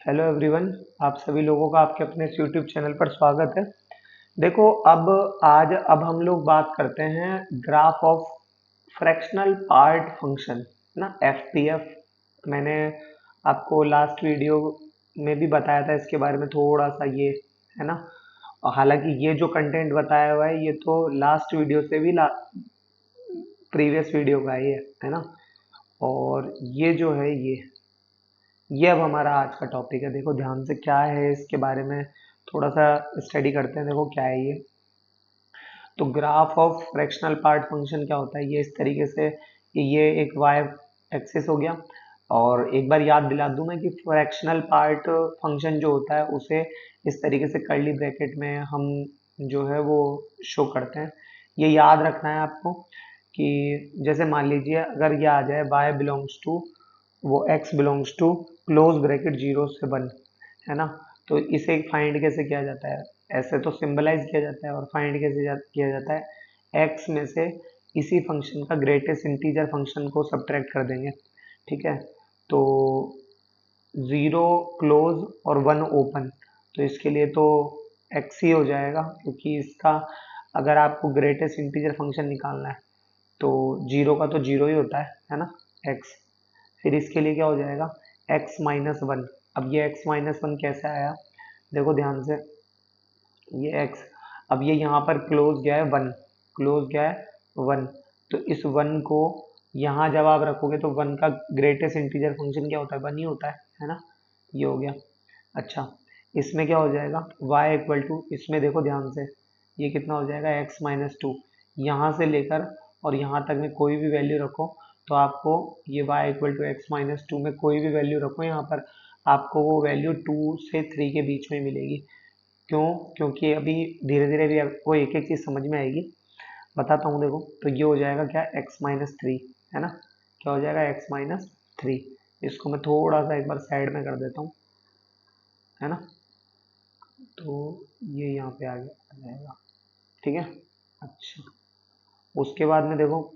Hello everyone. आप सभी लोगों का आपके अपने इस यूट्यूब चैनल पर स्वागत है। देखो, अब हम लोग बात करते हैं graph of fractional part function ना, एफपीएफ। मैंने आपको लास्ट वीडियो में भी बताया था इसके बारे में थोड़ा सा, ये है ना। और हालांकि ये जो कंटेंट बताया हुआ है ये तो लास्ट वीडियो से भी प्रीवियस वीडियो का ही है ना। और ये जो है ये अब हमारा आज का टॉपिक है। देखो ध्यान से क्या है इसके बारे में थोड़ा सा स्टडी करते हैं। देखो क्या है ये। तो graph of fractional part function क्या होता है, ये इस तरीके से कि ये एक वाई एक्सिस हो गया। और एक बार याद दिला दूं मैं कि फ्रैक्शनल पार्ट फंक्शन जो होता है उसे इस तरीके से कर्ली ब्रैकेट में हम जो है वो शो करते हैं। ये याद रखना है आपको कि जैसे मान लीजिए अगर ये आ जाए y बिलोंग्स टू, वो x belongs to close bracket 0 से 1, है ना। तो इसे फाइंड कैसे किया जाता है, ऐसे तो सिंबलाइज किया जाता है। और फाइंड कैसे किया जाता है, x में से इसी फंक्शन का ग्रेटेस्ट इंटीजर फंक्शन को सब्ट्रैक्ट कर देंगे। ठीक है। तो 0 क्लोज और 1 ओपन, तो इसके लिए तो x ही हो जाएगा, क्योंकि इसका अगर आपको ग्रेटेस्ट इंटीजर फंक्शन निकालना है तो 0 का तो 0 ही होता है ना, x। फिर इसके लिए क्या हो जाएगा, x-1। अब ये x-1 कैसे आया, देखो ध्यान से। ये x, अब ये यहाँ पर क्लोज गया है 1, क्लोज गया है 1। तो इस 1 को यहाँ जब आप रखोगे तो 1 का ग्रेटेस्ट इंटीजर फंक्शन क्या होता है, 1 ही होता है ना। ये हो गया। अच्छा, इसमें क्या हो जाएगा, y इक्वल टू, इसमें देखो ध्यान से, ये कितना हो जाएगा x-2। यहाँ से लेकर और यहाँ तक में कोई भी वैल्यू रखो तो आपको ये y इक्वल टू x-2 में कोई भी वैल्यू रखो यहाँ पर, आपको वो वैल्यू 2 से 3 के बीच में मिलेगी। क्यों? क्योंकि अभी धीरे धीरे भी आपको एक एक चीज़ समझ में आएगी। बताता हूँ देखो। तो ये हो जाएगा क्या, x-3, है ना। क्या हो जाएगा, x-3। इसको मैं थोड़ा सा एक बार साइड में कर देता हूँ, है ना। तो ये यहाँ पे आ जाएगा। ठीक है। अच्छा, उसके बाद में देखो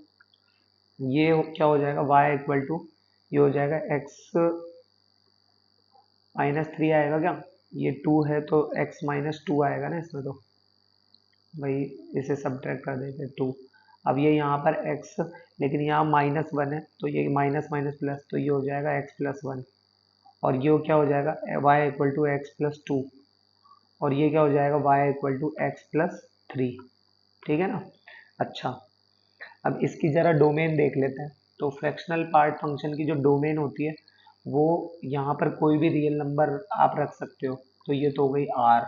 ये क्या हो जाएगा, y इक्वल टू, ये हो जाएगा x-3 आएगा क्या। ये 2 है तो x-2 आएगा ना इसमें, तो भाई इसे सब्ट्रैक्ट कर देते 2। अब ये यहाँ पर x, लेकिन यहाँ -1 है तो ये माइनस माइनस प्लस, तो ये हो जाएगा x+1। और ये क्या हो जाएगा, y इक्वल टू x+2। और ये क्या हो जाएगा, y इक्वल टू x+3। ठीक है ना। अच्छा, अब इसकी ज़रा डोमेन देख लेते हैं। तो फ्रैक्शनल पार्ट फंक्शन की जो डोमेन होती है वो यहाँ पर कोई भी रियल नंबर आप रख सकते हो। तो ये तो हो गई r,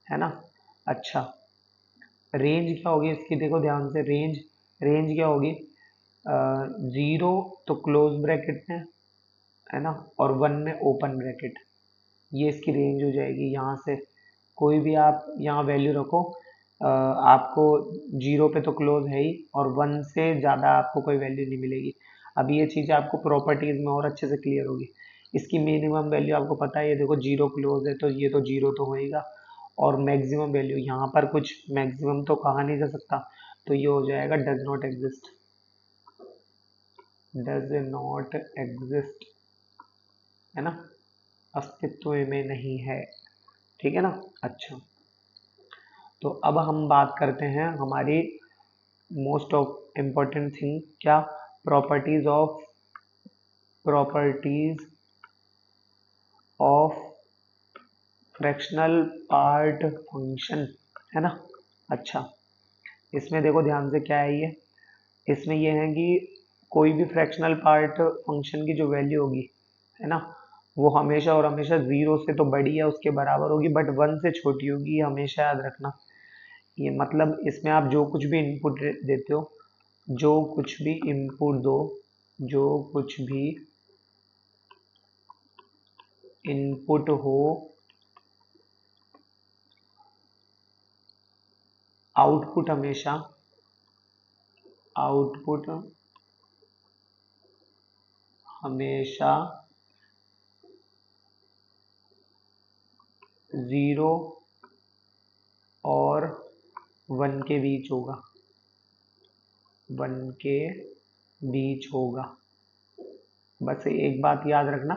है ना। अच्छा, रेंज क्या होगी इसकी, देखो ध्यान से। रेंज रेंज क्या होगी, 0 तो क्लोज ब्रैकेट में, है ना, और 1 में ओपन ब्रैकेट। ये इसकी रेंज हो जाएगी। यहाँ से कोई भी आप यहाँ वैल्यू रखो, आपको 0 पे तो क्लोज है ही, और 1 से ज़्यादा आपको कोई वैल्यू नहीं मिलेगी। अब ये चीज़ आपको प्रॉपर्टीज़ में और अच्छे से क्लियर होगी। इसकी मिनिमम वैल्यू आपको पता है, ये देखो 0 क्लोज है तो ये तो 0 तो होएगा। और मैक्सिमम वैल्यू यहाँ पर कुछ मैक्सिमम तो कहा नहीं जा सकता, तो ये हो जाएगा does not exist, does not exist, है ना, अस्तित्व में नहीं है। ठीक है ना। अच्छा, तो अब हम बात करते हैं हमारी मोस्ट ऑफ इम्पोर्टेंट थिंग, क्या, properties of fractional part function, है ना। अच्छा, इसमें देखो ध्यान से क्या है ये। इसमें ये है कि कोई भी फ्रैक्शनल पार्ट फंक्शन की जो वैल्यू होगी, है ना, वो हमेशा और हमेशा 0 से तो बड़ी या उसके बराबर होगी, बट 1 से छोटी होगी, ये हमेशा याद रखना। ये मतलब इसमें आप जो कुछ भी इनपुट देते हो, जो कुछ भी इनपुट दो, जो कुछ भी इनपुट हो, आउटपुट हमेशा, आउटपुट हमेशा 0 और 1 के बीच होगा, 1 के बीच होगा। बस एक बात याद रखना,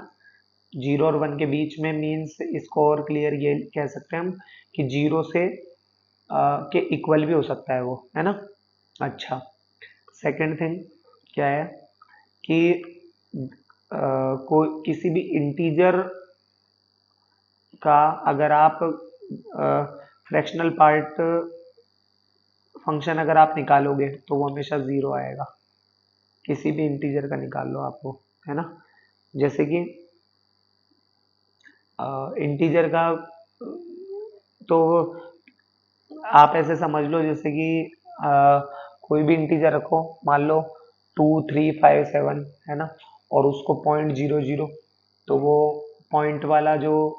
जीरो और वन के बीच में मीन्स इसको और क्लियर ये कह सकते हैं हम कि जीरो से के इक्वल भी हो सकता है वो, है ना। अच्छा, सेकंड थिंग क्या है कि कोई किसी भी इंटीजर का अगर आप फ्रैक्शनल पार्ट फंक्शन अगर आप निकालोगे तो वो हमेशा ज़ीरो आएगा। किसी भी इंटीजर का निकाल लो आपको, है ना। जैसे कि इंटीजर का तो आप ऐसे समझ लो जैसे कि अ, कोई भी इंटीजर रखो, मान लो 2357, है ना, और उसको 0.00, तो वो पॉइंट वाला जो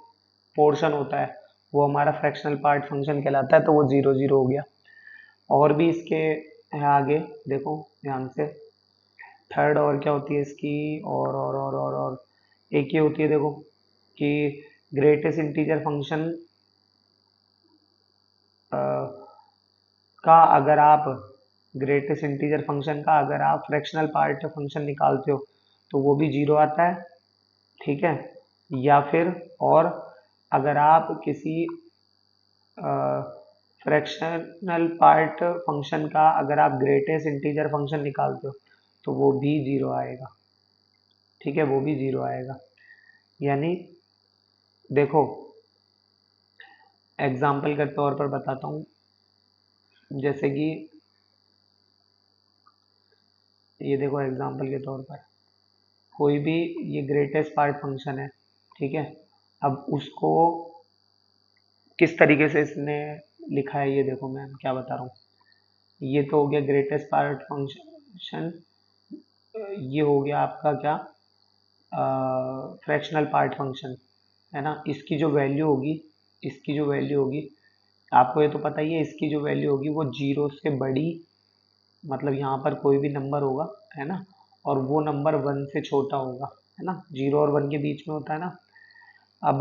पोर्शन होता है वो हमारा फ्रैक्शनल पार्ट फंक्शन कहलाता है, तो वो 0 0 हो गया। और भी इसके है आगे, देखो ध्यान से। थर्ड और क्या होती है इसकी, और एक ये होती है देखो कि ग्रेटेस्ट इंटीजर फंक्शन का अगर आप ग्रेटेस्ट इंटीजर फंक्शन का अगर आप फ्रैक्शनल पार्ट फंक्शन निकालते हो तो वो भी जीरो आता है, ठीक है। या फिर और अगर आप किसी फ्रैक्शनल पार्ट फंक्शन का अगर आप ग्रेटेस्ट इंटीजर फंक्शन निकालते हो तो वो भी जीरो आएगा, ठीक है, वो भी जीरो आएगा। यानी देखो, एग्जाम्पल के तौर पर बताता हूँ, जैसे कि ये देखो एग्जाम्पल के तौर पर कोई भी ये ग्रेटेस्ट पार्ट फंक्शन है, ठीक है। अब उसको किस तरीके से इसने लिखा है ये देखो, मैं क्या बता रहा हूँ। ये तो हो गया ग्रेटेस्ट पार्ट फंक्शन, ये हो गया आपका क्या, फ्रैक्शनल पार्ट फंक्शन, है ना। इसकी जो वैल्यू होगी आपको ये तो पता ही है, इसकी जो वैल्यू होगी वो जीरो से बड़ी, मतलब यहाँ पर कोई भी नंबर होगा, है ना, और वो नंबर वन से छोटा होगा, है ना, जीरो और वन के बीच में होता है ना। अब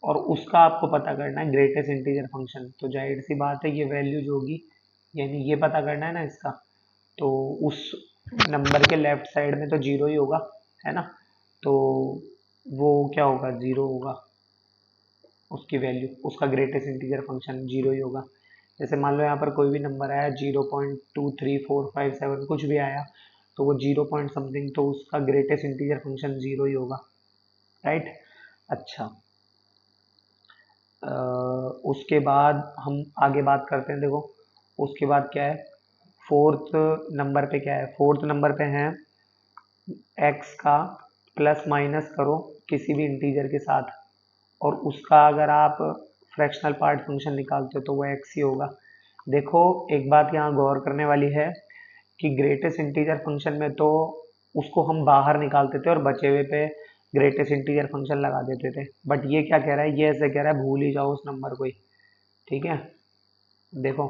और उसका आपको पता करना है ग्रेटेस्ट इंटीजर फंक्शन, तो जाहिर सी बात है ये वैल्यू जो होगी, यानी ये पता करना है ना इसका, तो उस नंबर के लेफ्ट साइड में तो जीरो ही होगा, है ना। तो वो क्या होगा, जीरो होगा, उसकी वैल्यू, उसका ग्रेटेस्ट इंटीजर फंक्शन जीरो ही होगा। जैसे मान लो यहाँ पर कोई भी नंबर आया 0.23457 कुछ भी आया, तो वो जीरो पॉइंट समथिंग, तो उसका ग्रेटेस्ट इंटीजर फंक्शन जीरो ही होगा, राइट। अच्छा, उसके बाद हम आगे बात करते हैं, देखो उसके बाद क्या है, फोर्थ नंबर पे क्या है, फोर्थ नंबर पे है एक्स का प्लस माइनस करो किसी भी इंटीजर के साथ, और उसका अगर आप फ्रैक्शनल पार्ट फंक्शन निकालते हो तो वो एक्स ही होगा। देखो एक बात यहाँ गौर करने वाली है कि ग्रेटेस्ट इंटीजर फंक्शन में तो उसको हम बाहर निकालते थे और बचे हुए पे ग्रेटेस्ट इंटीजर फंक्शन लगा देते थे, बट ये क्या कह रहा है, ये ऐसे कह रहा है भूल ही जाओ उस नंबर को ही, ठीक है। देखो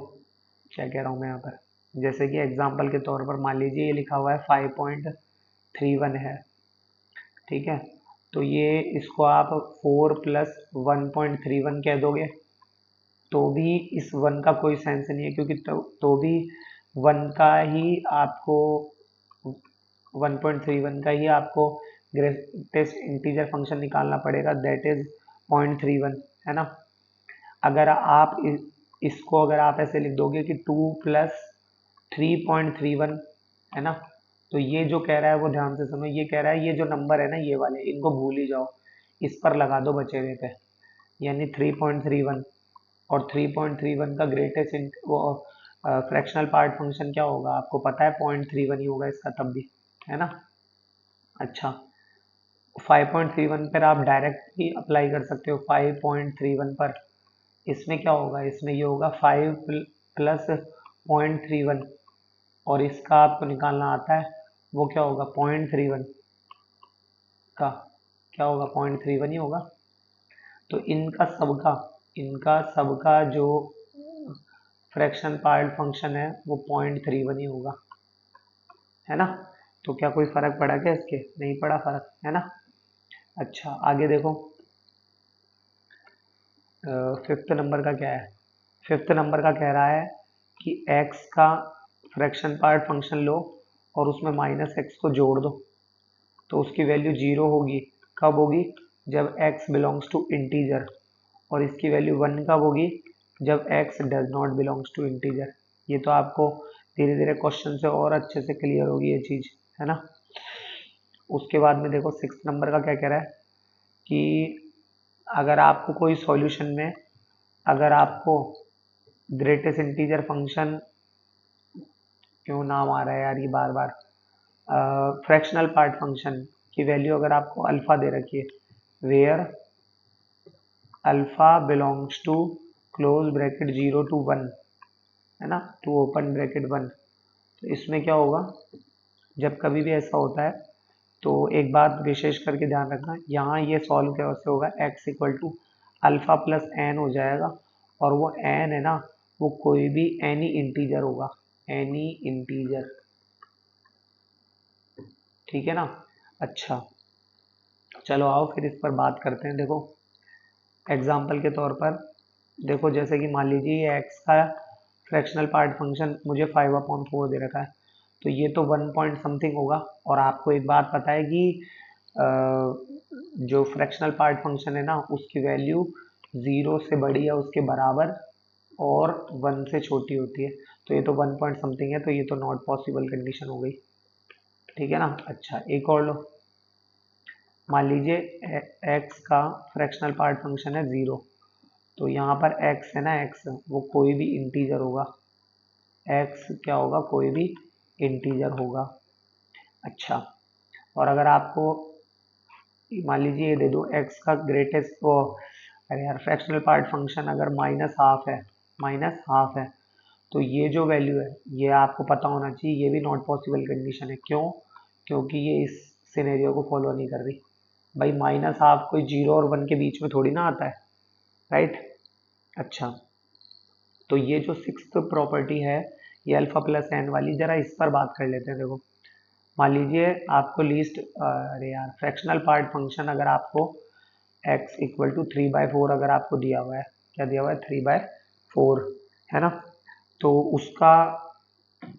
क्या कह रहा हूँ मैं यहाँ पर, जैसे कि एग्जाम्पल के तौर पर मान लीजिए ये लिखा हुआ है 5.31 है, ठीक है। तो ये इसको आप 4 + 1.31 कह दोगे तो भी इस वन का कोई सेंस नहीं है, क्योंकि तो भी वन का ही आपको 1.31 का ही आपको ग्रेटेस्ट इंटीजर फंक्शन निकालना पड़ेगा, दैट इज 0.31, है ना। अगर आप इसको अगर आप ऐसे लिख दोगे कि 2 + 3.31, है ना, तो ये जो कह रहा है वो ध्यान से सुनो, ये कह रहा है ये जो नंबर है ना ये वाले इनको भूल ही जाओ, इस पर लगा दो बचे हुए पे, यानी 3.31, और 3.31 का ग्रेटेस्ट वो फ्रैक्शनल पार्ट फंक्शन क्या होगा आपको पता है, 0.31 ही होगा इसका तब भी, है ना। अच्छा, 5.31 पर आप डायरेक्ट भी अप्लाई कर सकते हो 5.31 पर, इसमें क्या होगा, इसमें ये होगा 5 + 0.31, और इसका आपको निकालना आता है वो क्या होगा 0.31 का, क्या होगा 0.31 ही होगा। तो इनका सबका जो फ्रैक्शन पार्ट फंक्शन है वो 0.31 ही होगा, है ना। तो क्या कोई फर्क पड़ा क्या इसके, नहीं पड़ा फर्क, है ना। अच्छा आगे देखो, फिफ्थ नंबर का क्या है, फिफ्थ नंबर का कह रहा है कि x का फ्रैक्शन पार्ट फंक्शन लो और उसमें -x को जोड़ दो, तो उसकी वैल्यू जीरो होगी, कब होगी, जब x बिलोंग्स टू इंटीजर, और इसकी वैल्यू 1 कब होगी, जब x does not belongs to integer. ये तो आपको धीरे धीरे क्वेश्चन से और अच्छे से क्लियर होगी ये चीज, है ना। उसके बाद में देखो 6 नंबर का क्या कह रहा है कि अगर आपको कोई सॉल्यूशन में, अगर आपको ग्रेटेस्ट इंटीजर फंक्शन, क्यों नाम आ रहा है यार ये बार बार, फ्रैक्शनल पार्ट फंक्शन की वैल्यू अगर आपको अल्फा दे रखी है, where alpha belongs to close bracket 0 to 1, है ना, टू ओपन ब्रैकेट 1, तो इसमें क्या होगा, जब कभी भी ऐसा होता है तो एक बात विशेष करके ध्यान रखना, यहाँ ये सॉल्व कैसे होगा, x equal to alpha plus n हो जाएगा, और वो एन है ना, वो कोई भी एनी इंटीजर होगा, एनी इंटीजर, ठीक है ना। अच्छा चलो आओ फिर इस पर बात करते हैं। देखो एग्जाम्पल के तौर पर, देखो जैसे कि मान लीजिए ये x का फ्रैक्शनल पार्ट फंक्शन मुझे 5/4 दे रखा है, तो ये तो 1 पॉइंट समथिंग होगा, और आपको एक बात पता है कि जो फ्रैक्शनल पार्ट फंक्शन है ना, उसकी वैल्यू 0 से बड़ी या उसके बराबर और 1 से छोटी होती है, तो ये तो 1 पॉइंट समथिंग है, तो ये तो नॉट पॉसिबल कंडीशन हो गई, ठीक है ना। अच्छा एक और लो, मान लीजिए x का फ्रैक्शनल पार्ट फंक्शन है 0, तो यहाँ पर x है ना, x वो कोई भी इंटीजर होगा, x क्या होगा, कोई भी इंटीजर होगा। अच्छा और अगर आपको मान लीजिए ये दे दो x का ग्रेटेस्ट वो, अरे यार फ्रैक्शनल पार्ट फंक्शन अगर -½ है, -½ है, तो ये जो वैल्यू है ये आपको पता होना चाहिए, ये भी नॉट पॉसिबल कंडीशन है। क्यों, क्योंकि ये इस सिनेरियो को फॉलो नहीं कर रही भाई, -½ कोई 0 और 1 के बीच में थोड़ी ना आता है, राइट। अच्छा तो ये जो 6th प्रॉपर्टी है, ये अल्फा प्लस एन वाली, जरा इस पर बात कर लेते हैं। देखो मान लीजिए आपको लीस्ट, अरे यार फ्रैक्शनल पार्ट फंक्शन अगर आपको x इक्वल टू 3/4 अगर आपको दिया हुआ है, क्या दिया हुआ है, 3/4, है ना, तो उसका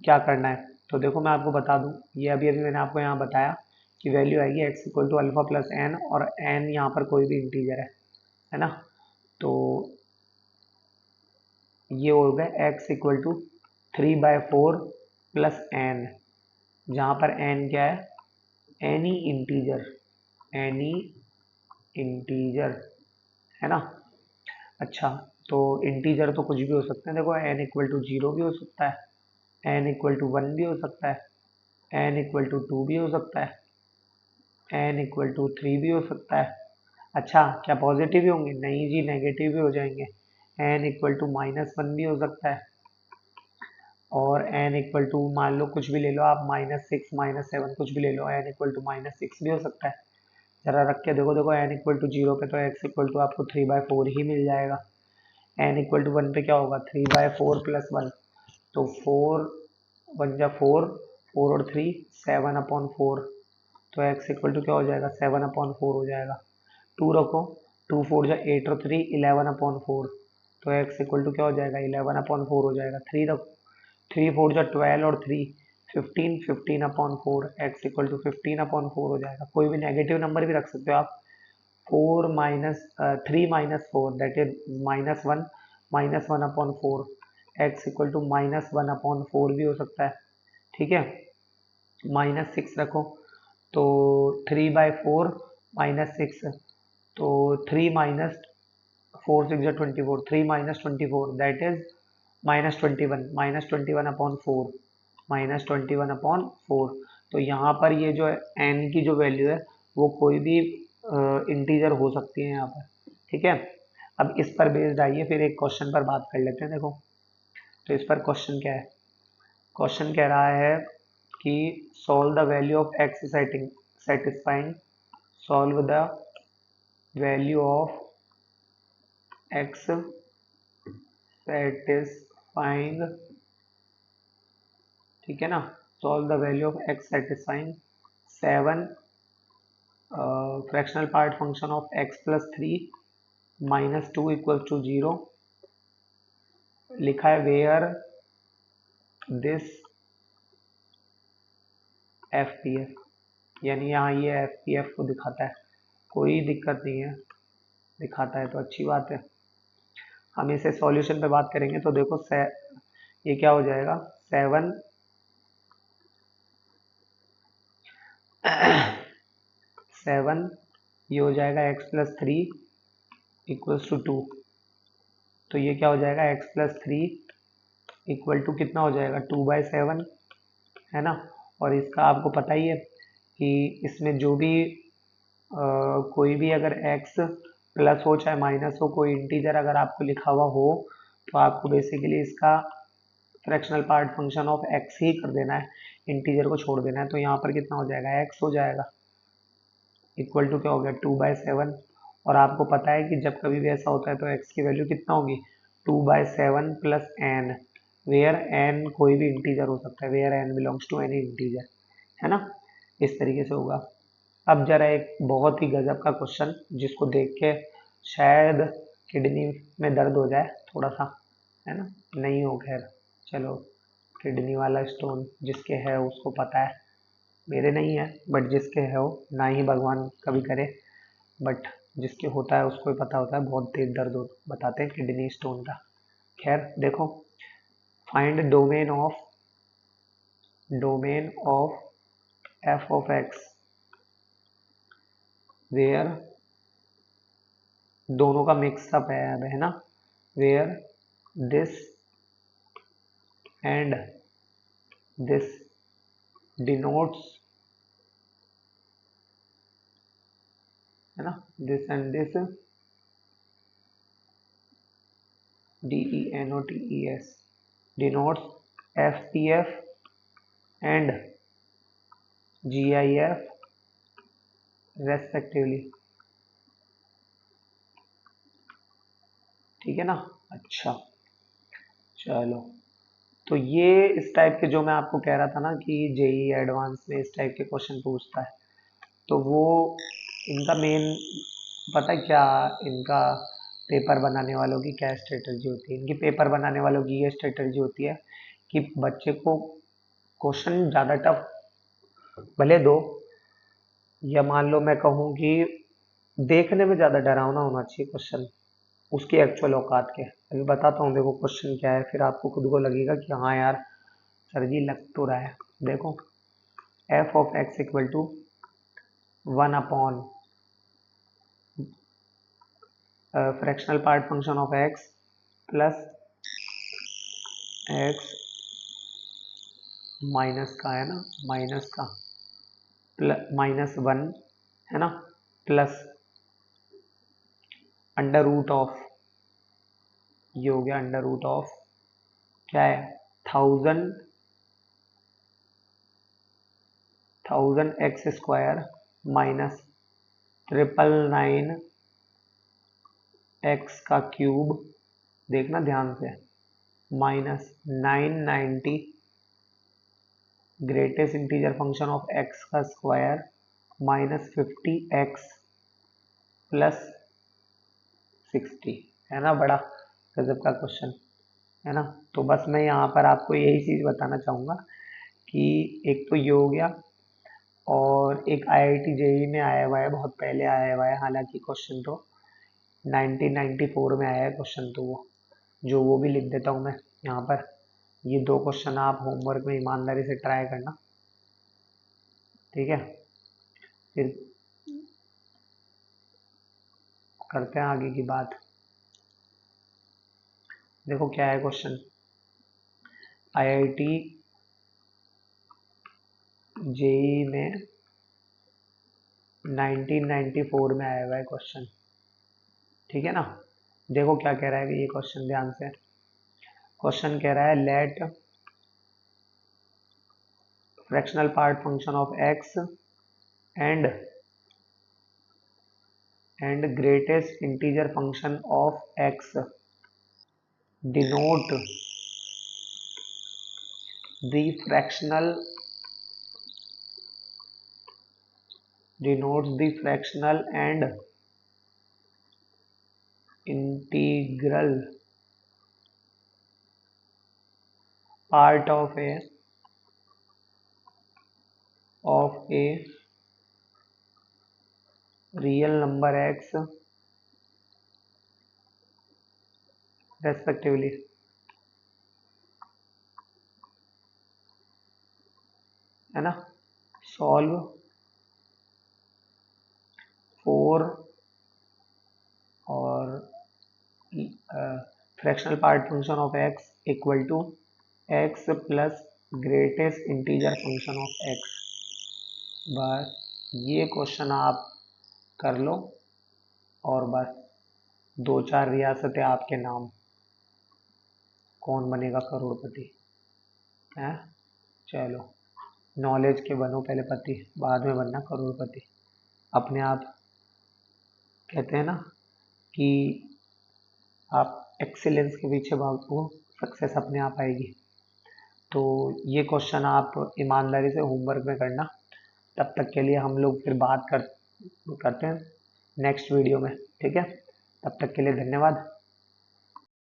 क्या करना है, तो देखो मैं आपको बता दूं, ये अभी अभी मैंने आपको यहाँ बताया कि वैल्यू आएगी x equal to alpha plus n, और n यहाँ पर कोई भी इंटीजर है ना, तो ये हो गया x equal to 3/4 plus n, जहाँ पर n क्या है, एनी इंटीजर, एनी इंटीजर, है ना। अच्छा तो इंटीजर तो कुछ भी हो सकते हैं, देखो n इक्वल टू 0 भी हो सकता है, n इक्वल टू 1 भी हो सकता है, n इक्वल टू 2 भी हो सकता है, n इक्वल टू 3 भी हो सकता है। अच्छा क्या पॉजिटिव भी होंगे, नहीं जी नेगेटिव भी हो जाएंगे, n इक्वल टू -1 भी हो सकता है, और n इक्वल टू मान लो कुछ भी ले लो आप, -6 -7 कुछ भी ले लो, n इक्वल टू -6 भी हो सकता है। जरा रख के देखो, देखो n इक्वल टू 0 पे तो x इक्वल टू आपको 3/4 ही मिल जाएगा, n इक्वल टू 1 पे क्या होगा, 3/4 प्लस 1, तो 4 1 जा 4, 4 और 3 7/4, तो x इक्वल टू क्या हो जाएगा, 7/4 हो जाएगा। 2 रखो, 2 4 जा 8 और 3 11/4, तो x इक्वल टू क्या हो जाएगा, 11/4 हो जाएगा। 3 रखो, 3 4 जा 12 और 3 15, 15/4, x इक्वल टू 15/4 हो जाएगा। कोई भी नेगेटिव नंबर भी रख सकते हो आप, 3 - 4 that is -1, -1/4, x equal to -1/4 भी हो सकता है, ठीक है। -6 रखो, तो 3/4 -6, तो 3 माइनस 4 6 जा 24, 3 - 24 दैट इज -21, -21/4, -21/4, तो यहाँ पर ये जो n की जो वैल्यू है वो कोई भी इंटीजर हो सकती है यहाँ पर, ठीक है। अब इस पर बेस्ड आइए फिर एक क्वेश्चन पर बात कर लेते हैं। देखो तो इस पर क्वेश्चन क्या है, क्वेश्चन कह रहा है कि solve the value of x satisfying, solve the value of x satisfying, ठीक है ना, solve the value of x satisfying 7 fractional part function of x plus 3 -2 equal to 0, लिखा है where this F P F, यानी यहाँ ये F P F को दिखाता है, कोई दिक्कत नहीं है, दिखाता है तो अच्छी बात है। हम इसे सॉल्यूशन पे बात करेंगे तो देखो ये क्या हो जाएगा, 7 ये हो जाएगा x+3 इक्वल्स टू 2। तो ये क्या हो जाएगा, x+3 इक्वल टू कितना हो जाएगा, 2/7, है ना। और इसका आपको पता ही है कि इसमें जो भी कोई भी अगर x प्लस हो चाहे माइनस हो, कोई इंटीजर अगर आपको लिखा हुआ हो तो आपको बेसिकली इसका fractional part function of x ही कर देना है, इंटीजर को छोड़ देना है। तो यहाँ पर कितना हो जाएगा, x हो जाएगा इक्वल टू क्या हो गया, 2/7। और आपको पता है कि जब कभी भी ऐसा होता है तो x की वैल्यू कितना होगी, 2/7 प्लस n, वेयर n कोई भी इंटीजर हो सकता है, where n belongs to any integer, है ना। इस तरीके से होगा। अब जरा एक बहुत ही गजब का क्वेश्चन जिसको देख के शायद किडनी में दर्द हो जाए थोड़ा सा, है ना। नहीं हो, खैर चलो, किडनी वाला स्टोन जिसके है उसको पता है, मेरे नहीं है, बट जिसके है वो, ना ही भगवान कभी करे, बट जिसके होता है उसको ही पता होता है, बहुत तेज दर्द हो बताते हैं किडनी स्टोन का। खैर देखो, find domain of F of X where, दोनों का मिक्सअप है अब, है ना, where this and this denotes, है ना, this and this, DENOTES denotes FPF and GIF respectively, ठीक है ना। अच्छा चलो, तो ये इस टाइप के जो मैं आपको कह रहा था ना कि जेई एडवांस में इस टाइप के क्वेश्चन पूछता है, तो वो इनका मेन पता है क्या, इनका पेपर बनाने वालों की क्या स्ट्रेटजी होती है, इनकी पेपर बनाने वालों की ये स्ट्रेटजी होती है कि बच्चे को क्वेश्चन ज़्यादा टफ भले दो, या मान लो मैं कहूँ कि देखने में ज़्यादा डरावना होना चाहिए क्वेश्चन उसकी एक्चुअल औकात के। अभी बताता हूँ, देखो क्वेश्चन क्या है, फिर आपको खुद को लगेगा कि हाँ यार सर जी लग तो रहा है। देखो, F of x equal to 1 upon fractional part function of X plus X minus का, है ना, माइनस का -1, है ना, प्लस अंडर रूट ऑफ, ये हो गया अंडर रूट ऑफ क्या है, 1000x² माइनस 999x³ देखना ध्यान से, minus 990 greatest integer function of x का स्क्वायर माइनस 50x प्लस 60, है ना। बड़ा गजब का क्वेश्चन, है ना। तो बस मैं यहाँ पर आपको यही चीज़ बताना चाहूँगा कि एक तो ये हो गया, और एक IIT जेई में आया हुआ है, बहुत पहले आया हुआ है, हालांकि क्वेश्चन तो 1994 में आया है क्वेश्चन, तो वो जो वो भी लिख देता हूँ मैं यहाँ पर। ये 2 क्वेश्चन आप होमवर्क में ईमानदारी से ट्राई करना, ठीक है। फिर करते हैं आगे की बात। देखो क्या है क्वेश्चन, IIT जेई में 1994 में आया हुआ है क्वेश्चन, ठीक है ना। देखो क्या कह रहा है ये क्वेश्चन, ध्यान से। क्वेश्चन कह रहा है let fractional part function of x and greatest integer function of x denote the fractional and integral part of a real number x respectively. है ना। सॉल्व फोर और fractional part function of x equal to x plus greatest integer function of x. बस ये question आप कर लो और बस 2-4 रियासतें आपके नाम, कौन बनेगा करोड़पति है। चलो, नॉलेज के बनो पहले पति, बाद में बनना करोड़पति। अपने आप कहते हैं ना कि आप एक्सीलेंस के पीछे भागो, सक्सेस अपने आप आएगी। तो ये क्वेश्चन आप ईमानदारी से होमवर्क में करना। तब तक के लिए हम लोग फिर करते हैं नेक्स्ट वीडियो में, ठीक है। तब तक के लिए धन्यवाद।